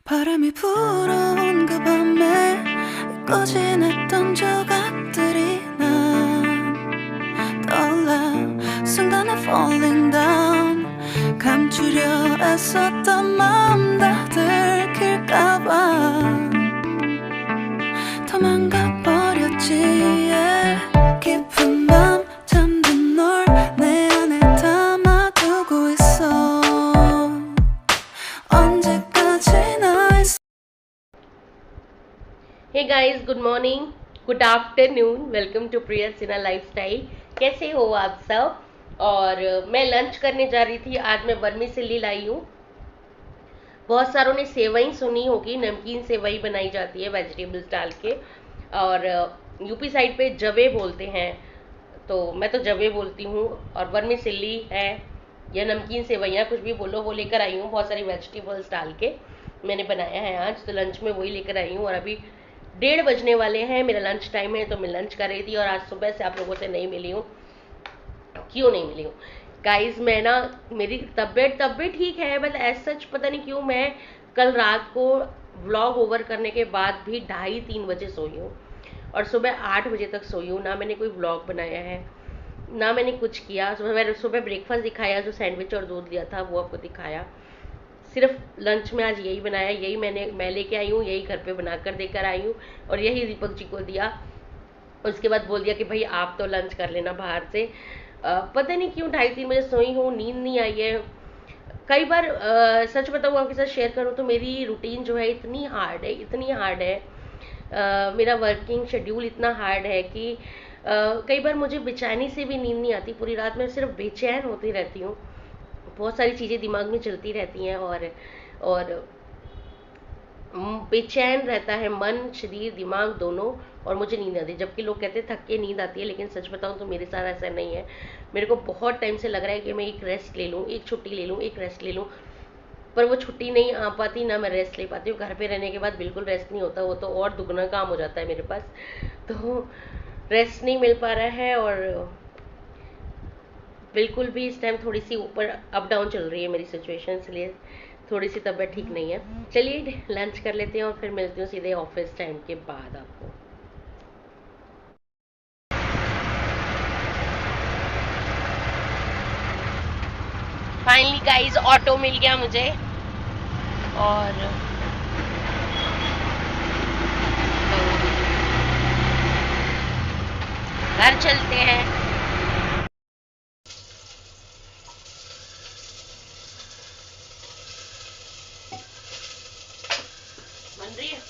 바람이 불어온 그 밤에 꺼진 했던 조각들이 난 떠올라 순간에 falling down 감추려 애썼던 마음 다 들킬까봐 도망가버렸지 yeah. 깊은 밤 잠든 널 내 안에 담아두고 있어 언제까지나 hey guys, good morning, good afternoon, welcome to Priya Sinha lifestyle. कैसे हो आप सब? और मैं लंच करने जा रही थी। आज मैं वर्मीसेली लाई हूँ। बहुत सारों ने सेवई सुनी होगी, नमकीन सेवई बनाई जाती है वेजिटेबल्स डाल के, और यूपी साइड पे जवे बोलते हैं, तो मैं तो जवे बोलती हूँ। और वर्मीसेली है या नमकीन सेवैयाँ, कुछ भी बोलो, वो लेकर आई हूँ बहुत सारी वेजिटेबल्स डाल के। मैंने बनाया है आज, तो लंच में वही लेकर आई हूँ। और अभी 1:30 बजने वाले हैं, मेरा लंच टाइम है, तो मैं लंच कर रही थी। और आज सुबह से आप लोगों से नहीं मिली हूँ। क्यों नहीं मिली हूँ गाइज? मैं ना, मेरी तबीयत ठीक है, बट एज सच पता नहीं क्यों मैं कल रात को व्लॉग ओवर करने के बाद भी 2:30-3 बजे सोई हूँ, और सुबह 8 बजे तक सोई हूँ। ना मैंने कोई व्लॉग बनाया है, ना मैंने कुछ किया। सुबह ब्रेकफास्ट दिखाया, जो सैंडविच और दूध लिया था वो आपको दिखाया। सिर्फ लंच में आज यही बनाया, यही मैं लेके आई हूँ, यही घर पे बनाकर देकर आई हूँ, और यही दीपक जी को दिया। उसके बाद बोल दिया कि भाई आप तो लंच कर लेना बाहर से। पता नहीं क्यों 2:30-3 बजे सोई हूँ, नींद नहीं आई है। कई बार सच बताऊँ आपके साथ शेयर करूँ तो मेरी रूटीन जो है इतनी हार्ड है, इतनी हार्ड है। मेरा वर्किंग शेड्यूल इतना हार्ड है कि कई बार मुझे बेचैनी से भी नींद नहीं आती। पूरी रात में सिर्फ बेचैन होती रहती हूँ, बहुत सारी चीज़ें दिमाग में चलती रहती हैं, और बेचैन रहता है मन, शरीर, दिमाग दोनों, और मुझे नींद आती है। जबकि लोग कहते हैं थक के नींद आती है, लेकिन सच बताऊं तो मेरे साथ ऐसा नहीं है। मेरे को बहुत टाइम से लग रहा है कि मैं एक रेस्ट ले लूँ, एक छुट्टी ले लूँ, एक रेस्ट ले लूँ, पर वो छुट्टी नहीं आ पाती, ना मैं रेस्ट ले पाती हूँ। घर पे रहने के बाद बिल्कुल रेस्ट नहीं होता, वो तो और दुगना काम हो जाता है मेरे पास। तो रेस्ट नहीं मिल पा रहा है, और बिल्कुल भी इस टाइम थोड़ी सी ऊपर अप डाउन चल रही है मेरी सिचुएशन, इसलिए थोड़ी सी तबीयत ठीक नहीं है। चलिए लंच कर लेते हैं और फिर मिलती हूँ सीधे ऑफिस टाइम के बाद आपको। फाइनली गाइस, ऑटो मिल गया मुझे, और घर चलते हैं। बन रही है।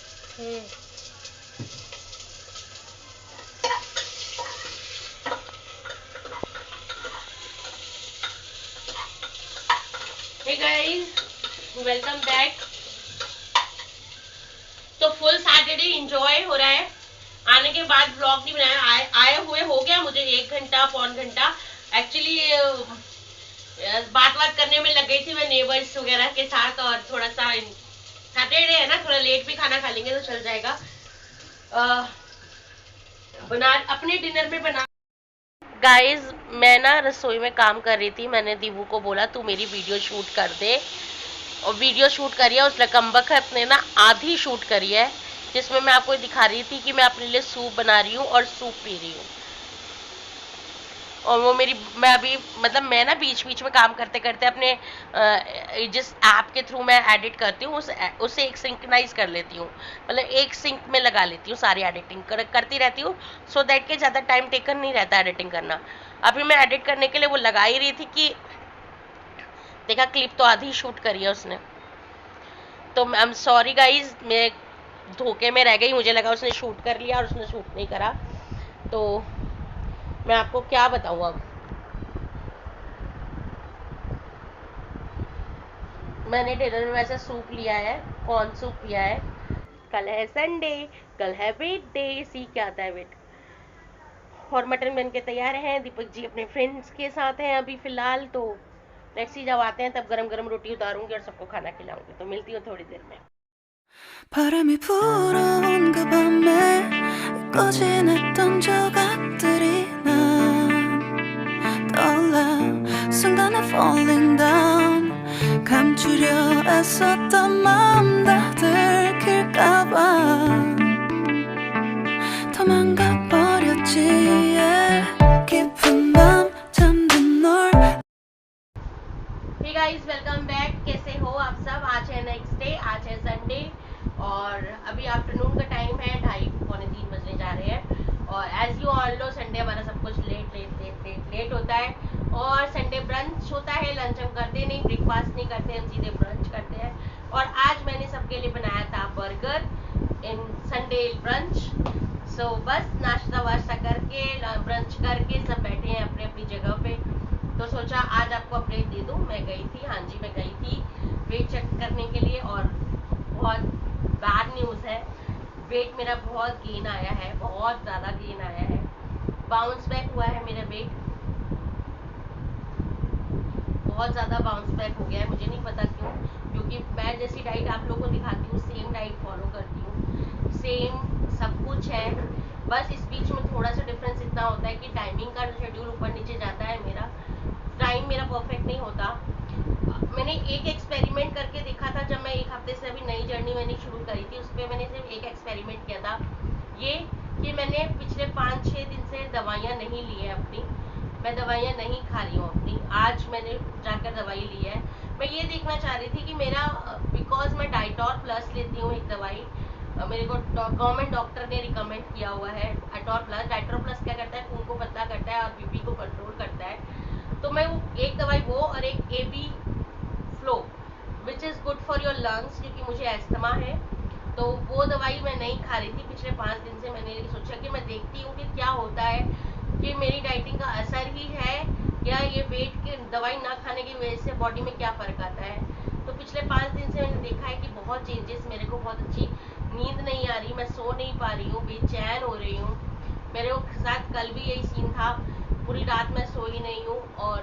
Hey guys, welcome back. तो फुल सैटरडे इंजॉय हो रहा है। आने के बाद ब्लॉग नहीं बनाया, आए हुए हो गया मुझे 1 घंटा, पौन घंटा। एक्चुअली बात करने में लग गई थी मैं नेबर्स वगैरह के साथ, और थोड़ा सा सैटरडे है ना, थोड़ा लेट भी खाना खा लेंगे तो चल जाएगा। बना अपने डिनर में बना। गाइज, मैं ना रसोई में काम कर रही थी। मैंने दीवू को बोला तू मेरी वीडियो शूट कर दे, और वीडियो शूट करी है। उस लकम्बक ने ना आधी शूट करी है, जिसमें मैं आपको दिखा रही थी कि मैं अपने लिए सूप बना रही हूँ और सूप पी रही हूँ। और वो मैं अभी मतलब मैं ना बीच बीच में काम करते करते अपने जिस ऐप के थ्रू मैं एडिट करती हूँ उसे एक सिंक्रोनाइज कर लेती हूँ, मतलब एक सिंक में लगा लेती हूँ, सारी एडिटिंग करती रहती हूँ, सो दैट के ज़्यादा टाइम टेकन नहीं रहता एडिटिंग करना। अभी मैं एडिट करने के लिए वो लगा ही रही थी कि देखा क्लिप तो आधी शूट करी है उसने। तो आई एम सॉरी गाइज, मैं धोखे में रह गई, मुझे लगा उसने शूट कर लिया और उसने शूट नहीं करा। तो मैं आपको क्या बताऊँ अब। मैंने डिनर में वैसे सूप लिया है, कॉर्न सूप लिया है। कल है संडे, कल है वेट डे, सी क्या आता है वेट। और मटन बन के तैयार है, दीपक जी अपने फ्रेंड्स के साथ हैं अभी फिलहाल। तो लेट्स सी, जब आते हैं तब गरम गरम रोटी उतारूंगी और सबको खाना खिलाऊंगी। तो मिलती हूँ थोड़ी देर में। 바람이 불어온 그 밤에 꺼진 했던 조각들이 난 떠올라 순간에 falling down 감추려 애썼던 마음 다 आफ्टरनून का टाइम है, 2:30-3 बजने जा रहे हैं। और as you all know Sunday हमारा सब कुछ लेट होता है। और संडे ब्रंच होता है, लंच हम करते नहीं, ब्रेकफास्ट नहीं करते, हम सीधे ब्रंच करते हैं। और आज मैंने सबके लिए बनाया था बर्गर इन संडे ब्रंच। सो बस नाश्ता वाश्ता करके ब्रंच करके सब बैठे हैं अपने अपनी जगह पे। तो सोचा आज आपको अपडेट दे दूं। मैं गई थी, हाँ जी मैं गई थी वेट चेक करने के लिए, और बहुत बैड न्यूज़ है। वेट मेरा बहुत गेन आया है, बहुत ज़्यादा गेन आया है, बाउंस बैक हुआ है मेरा वेट, बहुत ज़्यादा बाउंस बैक हो गया है। मुझे नहीं पता क्यों, क्योंकि मैं जैसी डाइट आप लोगों को दिखाती हूँ सेम डाइट फॉलो करती हूँ, सेम सब कुछ है। बस इस बीच में थोड़ा सा डिफरेंस इतना होता है कि टाइमिंग का शेड्यूल ऊपर नीचे जाता है, मेरा टाइम मेरा परफेक्ट नहीं होता। मैंने एक एक्सपेरिमेंट करके देखा था, जब मैं 1 हफ्ते से अभी नई जर्नी मैंने शुरू करी थी, उस पर मैंने सिर्फ एक एक्सपेरिमेंट किया था, ये कि मैंने पिछले 5-6 दिन से दवाइयाँ नहीं ली है अपनी, मैं दवाइयाँ नहीं खा रही हूँ अपनी। आज मैंने जाकर दवाई ली है। मैं ये देखना चाह रही थी कि मेरा, बिकॉज मैं डाइटोर प्लस लेती हूँ एक दवाई, मेरे को गवर्नमेंट डॉक्टर ने रिकमेंड किया हुआ है डाइटोर प्लस। डाइटोर प्लस क्या करता है, खून को पतला करता है और बीपी को कंट्रोल करता है। तो मैं एक दवाई वो और एक AB flow which is good for your lungs, क्योंकि मुझे एस्थमा है, तो वो दवाई मैं नहीं खा रही थी पिछले 5 दिन से। मैंने सोचा कि मैं देखती हूँ कि क्या होता है, कि मेरी डाइटिंग का असर ही है या ये वेट की दवाई ना खाने की वजह से बॉडी में क्या फ़र्क आता है। तो पिछले 5 दिन से मैंने देखा है कि बहुत चेंजेस, मेरे को बहुत अच्छी नींद नहीं आ रही, मैं सो नहीं पा रही हूँ, बेचैन हो रही हूँ। मेरे साथ कल भी यही सीन था, पूरी रात मैं सोई नहीं हूँ। और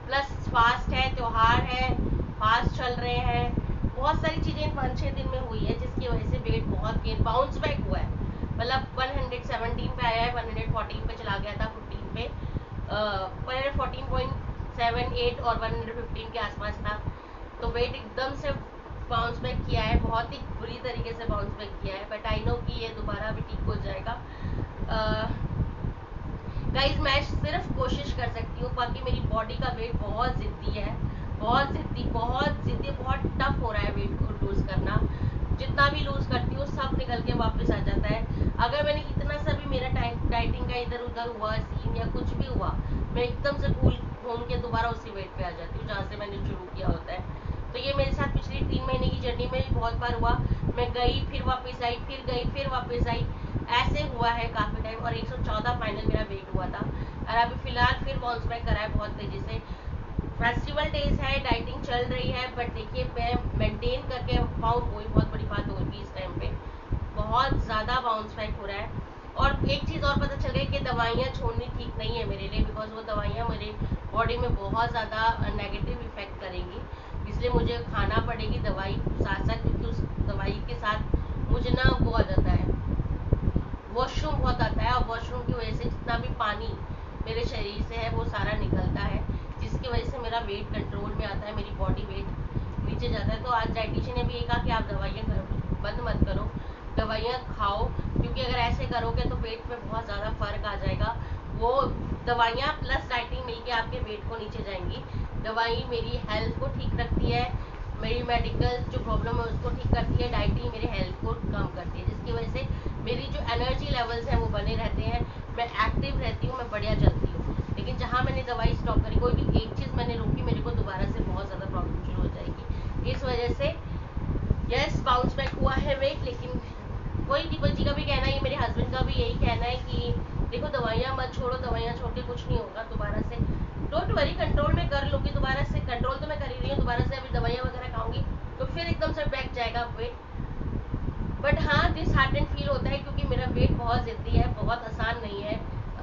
प्लस फास्ट है, त्योहार है, फास्ट चल रहे हैं, बहुत सारी चीज़ें इन 5-6 दिन में हुई है, जिसकी वजह से वेट बहुत गेन बाउंस बैक हुआ है। मतलब 117 पे आया है, 114 पे चला गया था 15 पे, 114.78 और 115 के आसपास था। तो वेट एकदम से बाउंस बैक किया है, बहुत ही बुरी तरीके से बाउंस बैक किया है, बट आई नो कि ये दोबारा भी ठीक हो जाएगा। गाइज मैं सिर्फ कोशिश कर सकती हूँ, बाकी मेरी बॉडी का वेट बहुत ज़िद्दी है, बहुत ज़िद्दी, बहुत टफ हो रहा है वेट को लूज़ करना। जितना भी लूज़ करती हूँ सब निकल के वापस आ जाता है। अगर मैंने इतना सा भी मेरा डाइटिंग का इधर उधर हुआ सीन या कुछ भी हुआ, मैं एकदम से कूल घूम के दोबारा उसी वेट पे आ जाती हूँ जहाँ से मैंने शुरू किया होता है। तो ये मेरे साथ पिछली 3 महीने की जर्नी में भी बहुत बार हुआ। मैं गई फिर वापस आई, फिर गई फिर वापस आई, ऐसे हुआ है काफ़ी टाइम। और 114 फाइनल मेरा वेट हुआ था, और अभी फ़िलहाल फिर बाउंस बैक करा है बहुत तेज़ी से। फेस्टिवल डेज है, डाइटिंग चल रही है, बट देखिए मैं मेंटेन करके पाऊँ वही बहुत बड़ी बात होगी इस टाइम पे। बहुत ज़्यादा बाउंस बैक हो रहा है। और एक चीज़ और पता चल गई कि दवाइयाँ छोड़नी ठीक नहीं है मेरे लिए, बिकॉज वो दवाइयाँ मेरे बॉडी में बहुत ज़्यादा नेगेटिव इफेक्ट करेंगी, इसलिए मुझे खाना पड़ेगी दवाई साथ साथ, क्योंकि उस दवाई के साथ मुझे ना वो आ जाता है, वॉशरूम बहुत आता है, और वॉशरूम की वजह से जितना भी पानी मेरे शरीर से है वो सारा निकलता है, जिसकी वजह से मेरा वेट कंट्रोल में आता है, मेरी बॉडी वेट नीचे जाता है। तो आज डाइटिशियन ने भी ये कहा कि आप दवाइयाँ बंद मत करो, दवाइयाँ खाओ, क्योंकि अगर ऐसे करोगे तो वेट में बहुत ज़्यादा फर्क आ जाएगा। वो दवाइयाँ प्लस डाइटिंग मिलके आपके वेट को नीचे जाएंगी। दवाई मेरी हेल्थ को ठीक रखती है, मेरी मेडिकल जो प्रॉब्लम है उसको ठीक करती है, डाइटिंग मेरे हेल्थ को कम करती है, जिसकी वजह से मेरी जो एनर्जी लेवल्स हैं वो बने रहते हैं, मैं एक्टिव रहती हूँ, मैं बढ़िया चलती हूँ। लेकिन जहाँ मैंने दवाई स्टॉप करी, कोई भी एक चीज़ मैंने रोकी, मेरे को दोबारा से बहुत ज़्यादा प्रॉब्लम शुरू हो जाएगी। इस वजह से यस बाउंस बैक हुआ है वेट, लेकिन वही दीपक जी का भी कहना है, मेरे हस्बैंड का भी यही कहना है कि देखो दवाइयाँ मत छोड़ो, दवाइयाँ छोड़ के कुछ नहीं होगा, दोबारा से डोंट वरी, कंट्रोल में कर लूँगी, दोबारा से कंट्रोल तो मैं कर ही रही हूँ, दोबारा से अभी दवाइयाँ वगैरह खाऊंगी तो फिर एकदम से बैक जाएगा वेट। बट हाँ दिस हार्ट एंड फील होता है, क्योंकि मेरा वेट बहुत ज़िद्दी है, बहुत आसान नहीं है।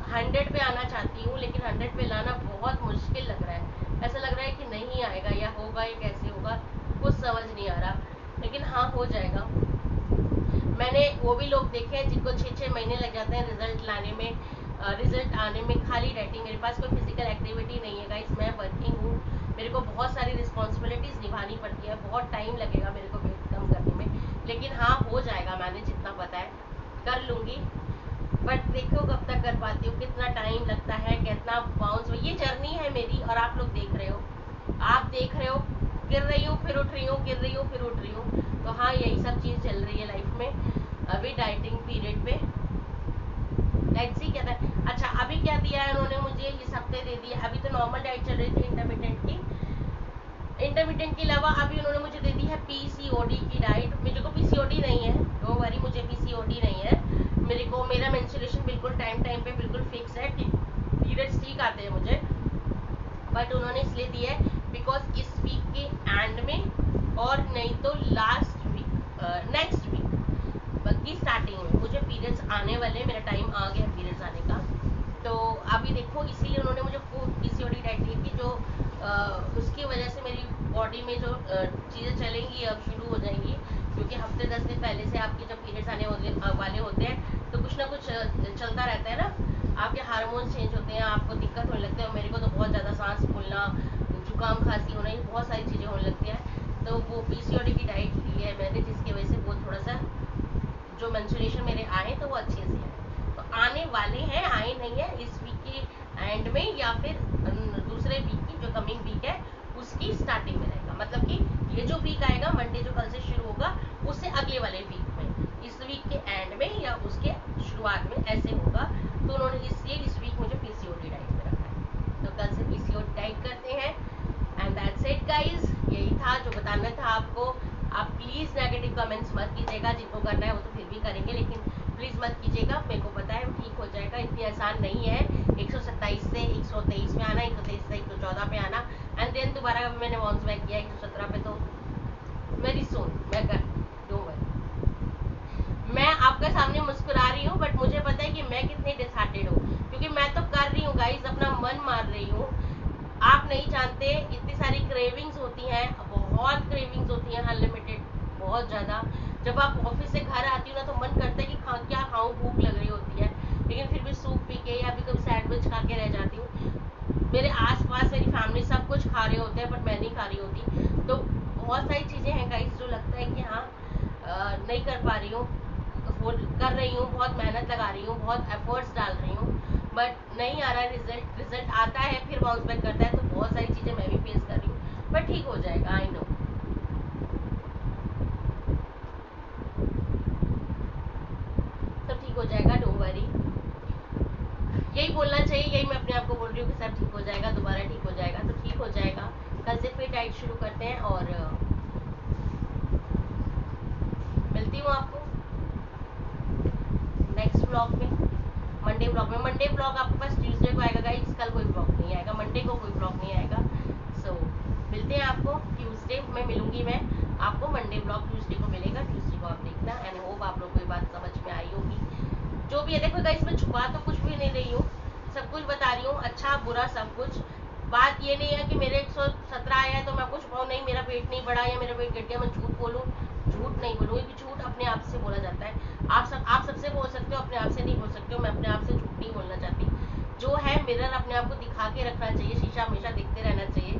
100 पे आना चाहती हूँ, लेकिन 100 पे लाना बहुत मुश्किल लग रहा है, ऐसा लग रहा है कि नहीं आएगा, या होगा या कैसे होगा कुछ समझ नहीं आ रहा, लेकिन हाँ हो जाएगा। मैंने वो भी लोग देखे हैं जिनको 6-6 महीने लग जाते हैं रिजल्ट लाने में, रिजल्ट आने में, खाली रहती। मेरे पास कोई फिजिकल एक्टिविटी नहीं है गाइस, मैं वर्किंग हूँ, मेरे को बहुत सारी रिस्पॉन्सिबिलिटीज़ निभानी पड़ती है, बहुत टाइम लगेगा मेरे को वेट कम करने में, लेकिन हाँ हो जाएगा, मैंने जितना पता है कर लूँगी। बट देखो कब तक कर पाती हूँ, कितना टाइम लगता है, कितना बाउंस, ये जर्नी है मेरी, और आप लोग देख रहे हो, आप देख रहे हो गिर रही हूँ फिर उठ रही हूँ, गिर रही हूँ फिर उठ रही हूँ। तो हाँ, यही सब चीज़ चल रही है लाइफ में अभी डाइटिंग पीरियड पे। लेट्स सी क्या था। अच्छा, अभी क्या दिया है उन्होंने मुझे, इस हफ्ते दे दिया। अभी तो नॉर्मल डाइट चल रही थी इंटरमिटेंट की। इंटरमीडिएट के अलावा अभी उन्होंने मुझे दे दी है पीसीओडी की डाइट। मेरे को पीसीओडी नहीं है, डोंट वरी, मुझे पीसीओडी नहीं है। मेरे को मेरा मेंस्ट्रुएशन बिल्कुल टाइम टाइम पे बिल्कुल फिक्स है, पीरियड्स ठीक आते हैं मुझे। बट उन्होंने इसलिए दिया है बिकॉज इस वीक के एंड में और नहीं तो लास्ट वीक, नेक्स्ट वीक की स्टार्टिंग में मुझे पीरियड्स आने वाले, मेरा टाइम आ गया पीरियड्स आने का। तो अभी देखो, इसीलिए उन्होंने मुझे पीसीओडी डाइट दी थी, जो उसकी वजह से मेरी बॉडी में जो चीज़ें चलेंगी अब शुरू हो जाएंगी। क्योंकि हफ्ते 10 दिन पहले से आपके जब पीरियड्स आने वाले होते हैं तो कुछ ना कुछ चलता रहता है ना, आपके हार्मोन्स चेंज होते हैं, आपको दिक्कत होने लगती है। मेरे को तो बहुत ज़्यादा सांस फूलना, जुकाम खांसी होना, ये बहुत सारी चीज़ें होने लगती हैं। तो वो पीसीओडी की डाइट ली है मैंने, जिसकी वजह से वो थोड़ा सा जो मेंस्ट्रुएशन मेरे आए तो वो अच्छे से आए। तो आने वाले हैं, आए नहीं है इस वीक के एंड में या फिर दूसरे वीक की जो कमिंग वीक है उसकी स्टार्टिंग में रहेगा। मतलब कि ये जो वीक आएगा मंडे जो कल से शुरू होगा, उससे अगले वाले वीक में, इस वीक के एंड में या उसके शुरुआत में ऐसे होगा। तो उन्होंने इसलिए इस वीक मुझे पीसीओडी डाइट में रखा है। तो कल से पीसीओडी डाइट करते हैं। एंड दैट्स इट गाइज, यही था जो बताना था आपको। आप प्लीज़ नेगेटिव कमेंट्स मत कीजिएगा, जिनको करना है वो तो फिर भी करेंगे, लेकिन प्लीज़ मत कीजिएगा। मेरे को पता है वो ठीक हो जाएगा, इतनी आसान नहीं है 127 से 123 में आना, 123 से 114 पे आना, एंड देन दोबारा मैंने बाउंस बैक किया 117 पे। तो वेरी सून मैं कर, डोंट वरी। मैं आपके सामने मुस्कुरा रही हूँ, बट मुझे पता है कि मैं कितनी डिसहार्टेड हूँ, क्योंकि मैं तो कर रही हूँ गाइज, अपना मन मार रही हूँ। आप नहीं जानते, इतनी सारी क्रेविंग्स होती हैं, बहुत क्रेविंग्स होती हैं, अनलिमिटेड, बहुत ज़्यादा। जब आप ऑफिस से घर आती हो ना तो मन करता है कि क्या खाऊं, भूख लग रही होती है, लेकिन फिर भी सूप पी के या फिर कभी सैंडविच खा के रह जाती हूँ। मेरे आसपास मेरी फैमिली सब कुछ खा रहे होते हैं, बट मैं नहीं खा रही होती। तो बहुत सारी चीज़ें हैं गाइस जो लगता है कि हाँ, नहीं कर पा रही हूँ, कर रही हूँ, बहुत मेहनत लगा रही हूँ, बहुत एफर्ट्स डाल रही हूँ, बट नहीं आ रहा है रिजल्ट। रिजल्ट आता है फिर बाउंस बैक करता है। तो बहुत सारी चीज़ें मैं भी फेस कर रही हूँ, बट ठीक हो जाएगा, आई नो। सब ठीक हो जाएगा, डोंट वरी। यही बोलना चाहिए, यही मैं अपने आप को बोल रही हूँ कि सब ठीक हो जाएगा, दोबारा ठीक हो जाएगा। तो ठीक हो जाएगा, कल से फिर डाइट शुरू करते हैं और मिलती हूँ आपको नेक्स्ट ब्लॉग में, मंडे ब्लॉग में। मंडे ब्लॉग आपके पास ट्यूसडे को आएगा गाइस, कल कोई ब्लॉग नहीं आएगा, मंडे को कोई ब्लॉग नहीं आएगा। सो मिलते हैं आपको ट्यूसडे में, मिलूंगी मैं आपको। मंडे ब्लॉग ट्यूसडे को मिलेगा, ट्यूसडे को आप देखना। एंड होप आप लोग को ये बात समझ में आई होगी। जो भी है, देखो गाइस, मैं छुपा तो कुछ भी नहीं रही हूँ, सब कुछ बता रही हूँ, अच्छा बुरा सब कुछ। बात ये नहीं है कि मेरे 117 आया है तो मैं आपको छुपाऊँ, नहीं मेरा पेट नहीं बढ़ा या मेरा पेट घट गया मैं झूठ बोलूँ। झूठ नहीं बोलूँगी, कि झूठ अपने आप से बोला जाता है। आप सबसे बोल सकते हो, अपने आप से नहीं बोल सकते हो। मैं अपने आप से झूठ नहीं बोलना चाहती। जो है मिरर अपने आप को दिखा के रखना चाहिए, शीशा हमेशा दिखते रहना चाहिए।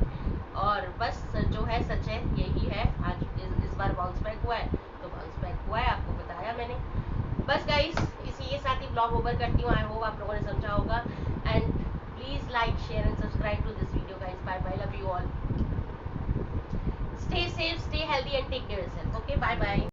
और बस जो है सच है, यही है। आज इस बार बाउंस बैक हुआ है तो बाउंस बैक हुआ है, आपको बताया मैंने। बस गाइस, इसी के साथ ही ब्लॉग ओवर करती हूँ। आई होप आप लोगों ने समझा होगा। And please like, share and subscribe to this video guys. Bye bye, love you all, stay safe, stay healthy and take care yourself. Okay, bye bye.